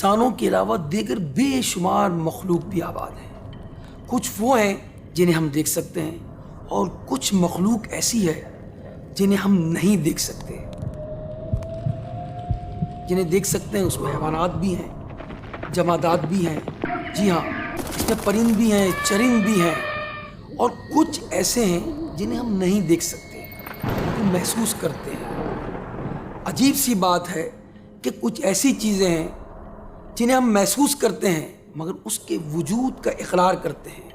انسانوں کے علاوہ دیگر بے شمار مخلوق بھی آباد ہیں۔ کچھ وہ ہیں جنہیں ہم دیکھ سکتے ہیں اور کچھ مخلوق ایسی ہے جنہیں ہم نہیں دیکھ سکتے۔ جنہیں دیکھ سکتے ہیں اس میں حیوانات بھی ہیں، جمادات بھی ہیں، جی ہاں، اس میں پرند بھی ہیں، چرند بھی ہیں، اور کچھ ایسے ہیں جنہیں ہم نہیں دیکھ سکتے، لیکن محسوس کرتے ہیں۔ عجیب سی بات ہے کہ کچھ ایسی چیزیں ہیں جنہیں ہم محسوس کرتے ہیں مگر اس کے وجود کا اقرار کرتے ہیں۔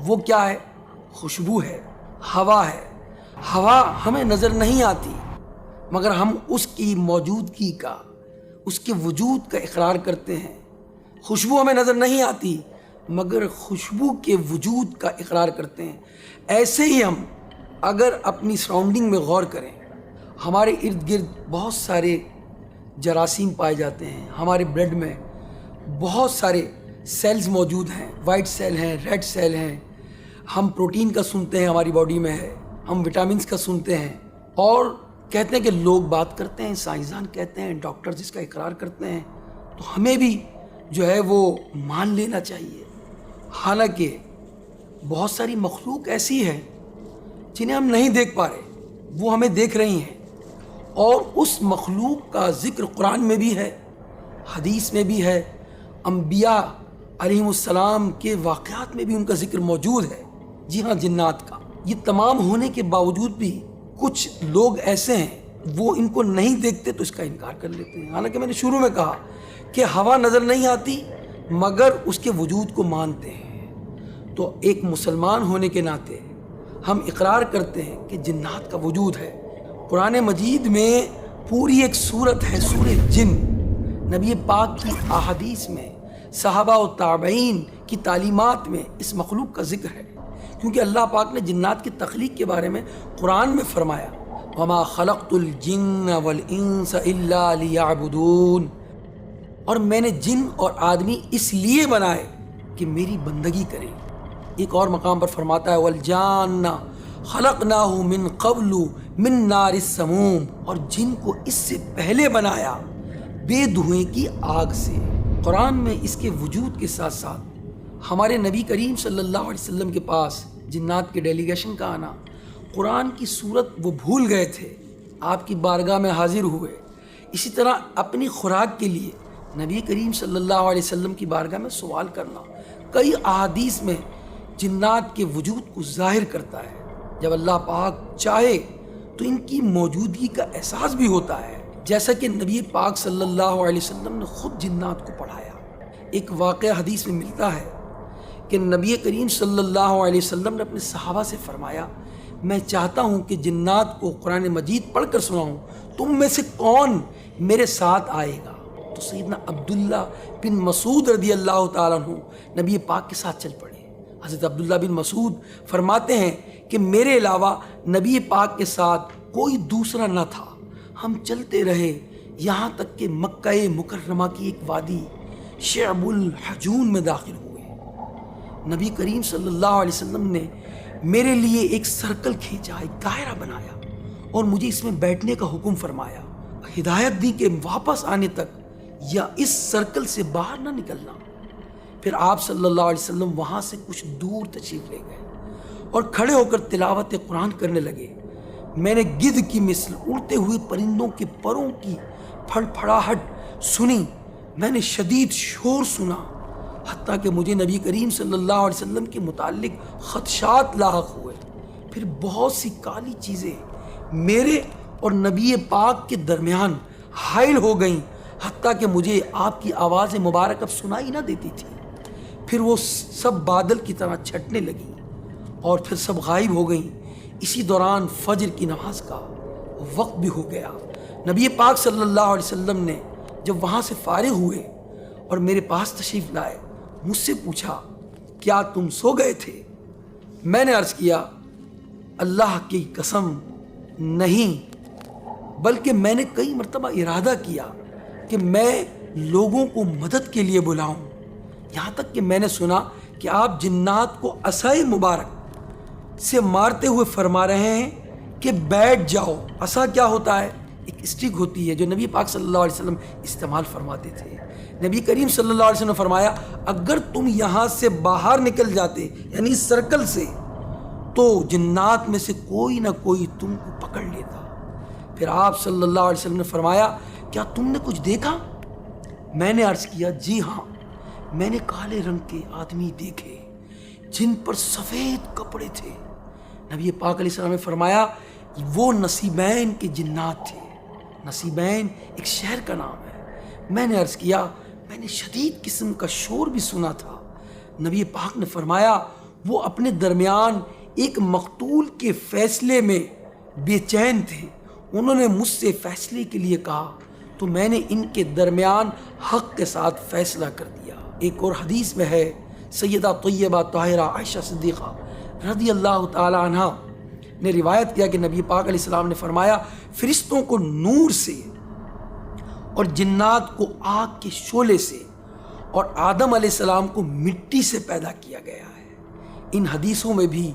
وہ کیا ہے؟ خوشبو ہے، ہوا ہے۔ ہوا ہمیں نظر نہیں آتی مگر ہم اس کی موجودگی کا، اس کے وجود کا اقرار کرتے ہیں۔ خوشبو ہمیں نظر نہیں آتی مگر خوشبو کے وجود کا اقرار کرتے ہیں۔ ایسے ہی ہم اگر اپنی سراؤنڈنگ میں غور کریں، ہمارے ارد گرد بہت سارے جراثیم پائے جاتے ہیں، ہمارے بلڈ میں بہت سارے سیلز موجود ہیں، وائٹ سیل ہیں، ریڈ سیل ہیں، ہم پروٹین کا سنتے ہیں ہماری باڈی میں ہے، ہم وٹامنس کا سنتے ہیں، اور کہتے ہیں کہ لوگ بات کرتے ہیں، سائنسدان کہتے ہیں، ڈاکٹرز اس کا اقرار کرتے ہیں، تو ہمیں بھی جو ہے وہ مان لینا چاہیے۔ حالانکہ بہت ساری مخلوق ایسی ہے جنہیں ہم نہیں دیکھ پا رہے، وہ ہمیں دیکھ رہی ہیں، اور اس مخلوق کا ذکر قرآن میں بھی ہے، حدیث میں بھی ہے، انبیاء علیہ السلام کے واقعات میں بھی ان کا ذکر موجود ہے۔ جی ہاں، جنات کا۔ یہ تمام ہونے کے باوجود بھی کچھ لوگ ایسے ہیں وہ ان کو نہیں دیکھتے تو اس کا انکار کر لیتے ہیں۔ حالانکہ میں نے شروع میں کہا کہ ہوا نظر نہیں آتی مگر اس کے وجود کو مانتے ہیں۔ تو ایک مسلمان ہونے کے ناطے ہم اقرار کرتے ہیں کہ جنات کا وجود ہے۔ قرآن مجید میں پوری ایک سورت ہے، سورہ جن۔ نبی پاک کی احادیث میں، صحابہ و تابعین کی تعلیمات میں اس مخلوق کا ذکر ہے، کیونکہ اللہ پاک نے جنات کی تخلیق کے بارے میں قرآن میں فرمایا، وَمَا خَلَقْتُ الْجِنَّ وَالْإِنسَ إِلَّا لِيَعْبُدُونَ، اور میں نے جن اور آدمی اس لیے بنائے کہ میری بندگی کریں۔ ایک اور مقام پر فرماتا ہے وَالْجَانَّ خَلَقْنَاهُ مِن قَبْلُ مِن نَارِ السَّمُومِ، اور جن کو اس سے پہلے بنایا بے دھوئیں کی آگ سے۔ قرآن میں اس کے وجود کے ساتھ ساتھ ہمارے نبی کریم صلی اللہ علیہ وسلم کے پاس جنات کے ڈیلیگیشن کا آنا، قرآن کی صورت وہ بھول گئے تھے، آپ کی بارگاہ میں حاضر ہوئے۔ اسی طرح اپنی خوراک کے لیے نبی کریم صلی اللہ علیہ وسلم کی بارگاہ میں سوال کرنا، کئی احادیث میں جنات کے وجود کو ظاہر کرتا ہے۔ جب اللہ پاک چاہے تو ان کی موجودگی کا احساس بھی ہوتا ہے، جیسا کہ نبی پاک صلی اللہ علیہ وسلم نے خود جنات کو پڑھایا۔ ایک واقعہ حدیث میں ملتا ہے کہ نبی کریم صلی اللہ علیہ وسلم نے اپنے صحابہ سے فرمایا، میں چاہتا ہوں کہ جنات کو قرآن مجید پڑھ کر سناؤں، تم میں سے کون میرے ساتھ آئے گا؟ تو سیدنا عبداللہ بن مسعود رضی اللہ تعالیٰ عنہ نبی پاک کے ساتھ چل پڑے۔ حضرت عبداللہ بن مسعود فرماتے ہیں کہ میرے علاوہ نبی پاک کے ساتھ کوئی دوسرا نہ تھا۔ ہم چلتے رہے یہاں تک کہ مکہ مکرمہ کی ایک وادی شعب الحجون میں داخل ہوئے۔ نبی کریم صلی اللہ علیہ وسلم نے میرے لیے ایک سرکل کھینچا، ایک دائرہ بنایا اور مجھے اس میں بیٹھنے کا حکم فرمایا، ہدایت دی کہ واپس آنے تک یا اس سرکل سے باہر نہ نکلنا۔ پھر آپ صلی اللہ علیہ وسلم وہاں سے کچھ دور تشریف لے گئے اور کھڑے ہو کر تلاوت قرآن کرنے لگے۔ میں نے گدھ کی مثل اڑتے ہوئے پرندوں کے پروں کی پھڑ پھڑاہٹ سنی، میں نے شدید شور سنا، حتیٰ کہ مجھے نبی کریم صلی اللہ علیہ وسلم کے متعلق خدشات لاحق ہوئے۔ پھر بہت سی کالی چیزیں میرے اور نبی پاک کے درمیان حائل ہو گئیں، حتیٰ کہ مجھے آپ کی آواز مبارک اب سنائی نہ دیتی تھی۔ پھر وہ سب بادل کی طرح چھٹنے لگیں اور پھر سب غائب ہو گئیں۔ اسی دوران فجر کی نماز کا وقت بھی ہو گیا۔ نبی پاک صلی اللہ علیہ وسلم نے جب وہاں سے فارغ ہوئے اور میرے پاس تشریف لائے، مجھ سے پوچھا، کیا تم سو گئے تھے؟ میں نے عرض کیا، اللہ کی قسم نہیں، بلکہ میں نے کئی مرتبہ ارادہ کیا کہ میں لوگوں کو مدد کے لیے بلاؤں، یہاں تک کہ میں نے سنا کہ آپ جنات کو عصائے مبارک سے مارتے ہوئے فرما رہے ہیں کہ بیٹھ جاؤ۔ عصا کیا ہوتا ہے؟ ایک اسٹک ہوتی ہے جو نبی پاک صلی اللہ علیہ وسلم استعمال فرماتے تھے۔ نبی کریم صلی اللہ علیہ وسلم نے فرمایا اگر تم یہاں سے باہر نکل جاتے یعنی اس سرکل سے تو جنات میں سے کوئی نہ کوئی تم کو پکڑ لیتا۔ پھر آپ صلی اللہ علیہ وسلم نے فرمایا کیا تم نے کچھ دیکھا؟ میں نے عرض کیا جی ہاں، میں نے کالے رنگ کے آدمی دیکھے جن پر سفید کپڑے تھے۔ نبی پاک علیہ السلام نے فرمایا وہ نصیبین کے جنات تھے۔ نصیبین ایک شہر کا نام ہے۔ میں نے عرض کیا میں نے شدید قسم کا شور بھی سنا تھا۔ نبی پاک نے فرمایا وہ اپنے درمیان ایک مقتول کے فیصلے میں بے چین تھے، انہوں نے مجھ سے فیصلے کے لیے کہا تو میں نے ان کے درمیان حق کے ساتھ فیصلہ کر دیا۔ ایک اور حدیث میں ہے سیدہ طیبہ طاہرہ عائشہ صدیقہ رضی اللہ تعالی عنہ نے روایت کیا کہ نبی پاک علیہ السلام نے فرمایا فرشتوں کو نور سے اور جنات کو آگ کے شعلے سے اور آدم علیہ السلام کو مٹی سے پیدا کیا گیا ہے۔ ان حدیثوں میں بھی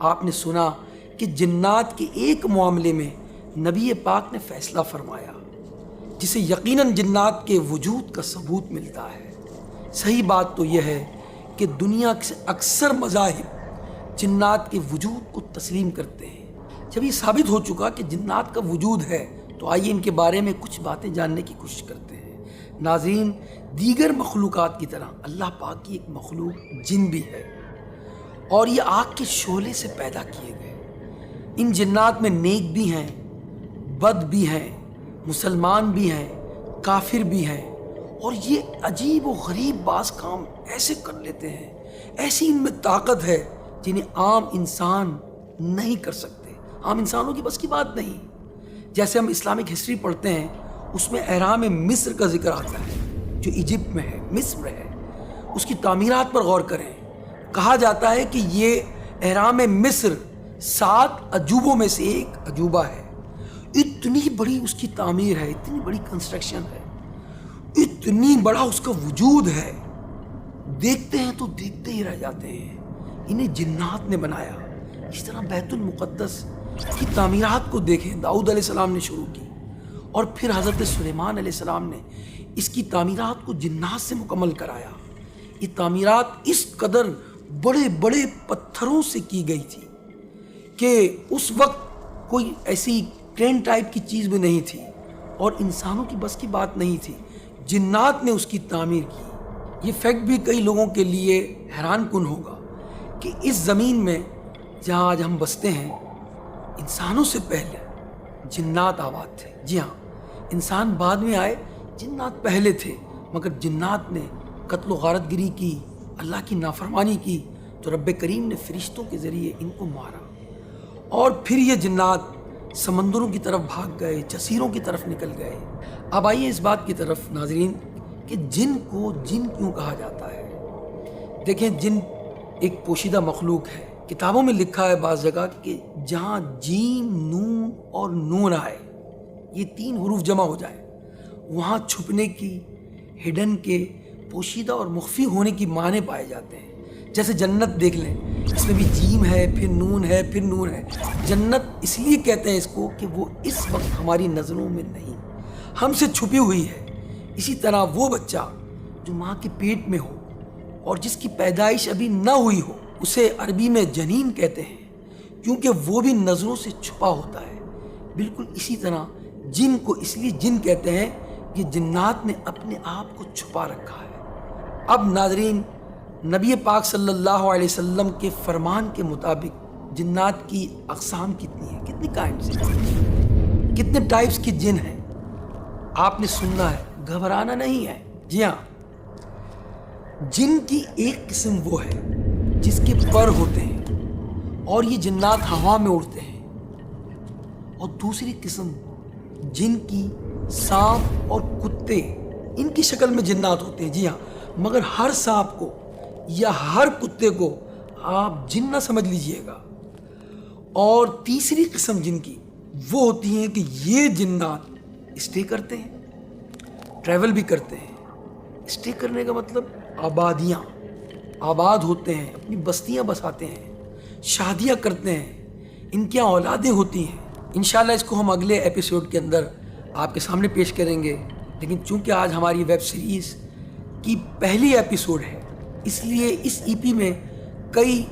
آپ نے سنا کہ جنات کے ایک معاملے میں نبی پاک نے فیصلہ فرمایا جسے یقیناً جنات کے وجود کا ثبوت ملتا ہے۔ صحیح بات تو یہ ہے کہ دنیا کے اکثر مذاہب جنات کے وجود کو تسلیم کرتے ہیں۔ جب یہ ثابت ہو چکا کہ جنات کا وجود ہے تو آئیے ان کے بارے میں کچھ باتیں جاننے کی کوشش کرتے ہیں۔ ناظرین، دیگر مخلوقات کی طرح اللہ پاک کی ایک مخلوق جن بھی ہے اور یہ آگ کے شعلے سے پیدا کیے گئے۔ ان جنات میں نیک بھی ہیں، بد بھی ہیں، مسلمان بھی ہیں، کافر بھی ہیں، اور یہ عجیب و غریب بعض کام ایسے کر لیتے ہیں، ایسی ان میں طاقت ہے جنہیں عام انسان نہیں کر سکتے، عام انسانوں کی بس کی بات نہیں۔ جیسے ہم اسلامک ہسٹری پڑھتے ہیں اس میں اہرام مصر کا ذکر آتا ہے جو ایجپٹ میں ہے، مصر میں ہے، اس کی تعمیرات پر غور کریں۔ کہا جاتا ہے کہ یہ اہرام مصر 7 عجوبوں میں سے ایک عجوبہ ہے۔ اتنی بڑی اس کی تعمیر ہے، اتنی بڑی کنسٹرکشن ہے، اتنی بڑا اس کا وجود ہے، دیکھتے ہیں تو دیکھتے ہی رہ جاتے ہیں۔ انہیں جنات نے بنایا۔ اس طرح بیت المقدس کی تعمیرات کو دیکھیں، داؤد علیہ السلام نے شروع کی اور پھر حضرت سلیمان علیہ السلام نے اس کی تعمیرات کو جنات سے مکمل کرایا۔ یہ تعمیرات اس قدر بڑے بڑے پتھروں سے کی گئی تھی کہ اس وقت کوئی ایسی کرین ٹائپ کی چیز بھی نہیں تھی اور انسانوں کی بس کی بات نہیں تھی، جنات نے اس کی تعمیر کی۔ یہ فیکٹ بھی کئی لوگوں کے لیے حیران کن ہوگا کہ اس زمین میں جہاں آج ہم بستے ہیں انسانوں سے پہلے جنات آباد تھے۔ جی ہاں، انسان بعد میں آئے، جنات پہلے تھے، مگر جنات نے قتل و غارت گری کی، اللہ کی نافرمانی کی تو رب کریم نے فرشتوں کے ذریعے ان کو مارا، اور پھر یہ جنات سمندروں کی طرف بھاگ گئے، جزیروں کی طرف نکل گئے۔ اب آئیے اس بات کی طرف ناظرین کہ جن کو جن کیوں کہا جاتا ہے۔ دیکھیں، جن ایک پوشیدہ مخلوق ہے۔ کتابوں میں لکھا ہے بعض جگہ کہ جہاں جیم، نون اور نون آئے، یہ 3 حروف جمع ہو جائے، وہاں چھپنے کی، ہڈن کے، پوشیدہ اور مخفی ہونے کی معنی پائے جاتے ہیں۔ جیسے جنت دیکھ لیں، اس میں بھی جیم ہے، پھر نون ہے، پھر نون ہے۔ جنت اس لیے کہتے ہیں اس کو کہ وہ اس وقت ہماری نظروں میں نہیں، ہم سے چھپی ہوئی ہے۔ اسی طرح وہ بچہ جو ماں کے پیٹ میں ہو اور جس کی پیدائش ابھی نہ ہوئی ہو، اسے عربی میں جنین کہتے ہیں، کیونکہ وہ بھی نظروں سے چھپا ہوتا ہے۔ بالکل اسی طرح جن کو اس لیے جن کہتے ہیں کہ جنات نے اپنے آپ کو چھپا رکھا ہے۔ اب ناظرین، نبی پاک صلی اللہ علیہ وسلم کے فرمان کے مطابق جنات کی اقسام کتنی ہیں، کتنی کائنڈز ہیں، کتنے ٹائپس کی جن ہیں، آپ نے سننا ہے، گھبرانا نہیں ہے۔ جی ہاں، جن کی ایک قسم وہ ہے جس کے پر ہوتے ہیں اور یہ جنات ہوا میں اڑتے ہیں، اور دوسری قسم جن کی سانپ اور کتے، ان کی شکل میں جنات ہوتے ہیں۔ جی ہاں، مگر ہر سانپ کو یا ہر کتے کو آپ جن نہ سمجھ لیجئے گا۔ اور تیسری قسم جن کی وہ ہوتی ہیں کہ یہ جنات اسٹے کرتے ہیں، ٹریول بھی کرتے ہیں۔ اسٹے کرنے کا مطلب آبادیاں، آباد ہوتے ہیں، اپنی بستیاں بساتے ہیں، شادیاں کرتے ہیں، ان کی اولادیں ہوتی ہیں۔ انشاءاللہ اس کو ہم اگلے ایپیسوڈ کے اندر آپ کے سامنے پیش کریں گے، لیکن چونکہ آج ہماری ویب سیریز کی پہلی ایپیسوڈ ہے، اس لیے اس ای پی میں کئی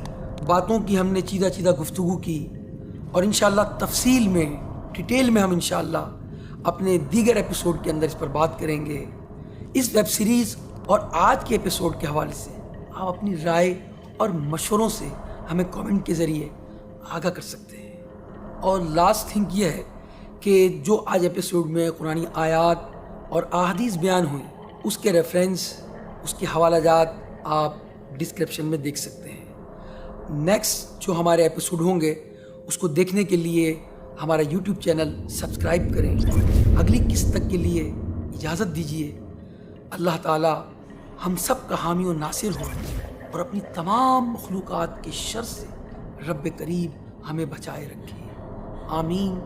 باتوں کی ہم نے چیدہ گفتگو کی، اور انشاءاللہ تفصیل میں ڈیٹیل میں ہم انشاءاللہ اپنے دیگر ایپیسوڈ کے اندر اس پر بات کریں گے۔ اس ویب سیریز اور آج کے ایپیسوڈ کے حوالے سے آپ اپنی رائے اور مشوروں سے ہمیں کامنٹ کے ذریعے آگاہ کر سکتے ہیں۔ اور لاسٹ تھنگ یہ ہے کہ جو آج ایپیسوڈ میں قرآنی آیات اور احادیث بیان ہوئیں، اس کے ریفرنس، اس کے حوالہ جات آپ ڈسکرپشن میں دیکھ سکتے ہیں۔ نیکسٹ جو ہمارے ایپیسوڈ ہوں گے اس کو دیکھنے کے لیے ہمارا یوٹیوب چینل سبسکرائب کریں۔ اگلی قسط تک کے لیے اجازت دیجیے۔ اللہ تعالی ہم سب کا حامی و ناصر ہو، اور اپنی تمام مخلوقات کے شر سے رب کریم ہمیں بچائے رکھے۔ آمین۔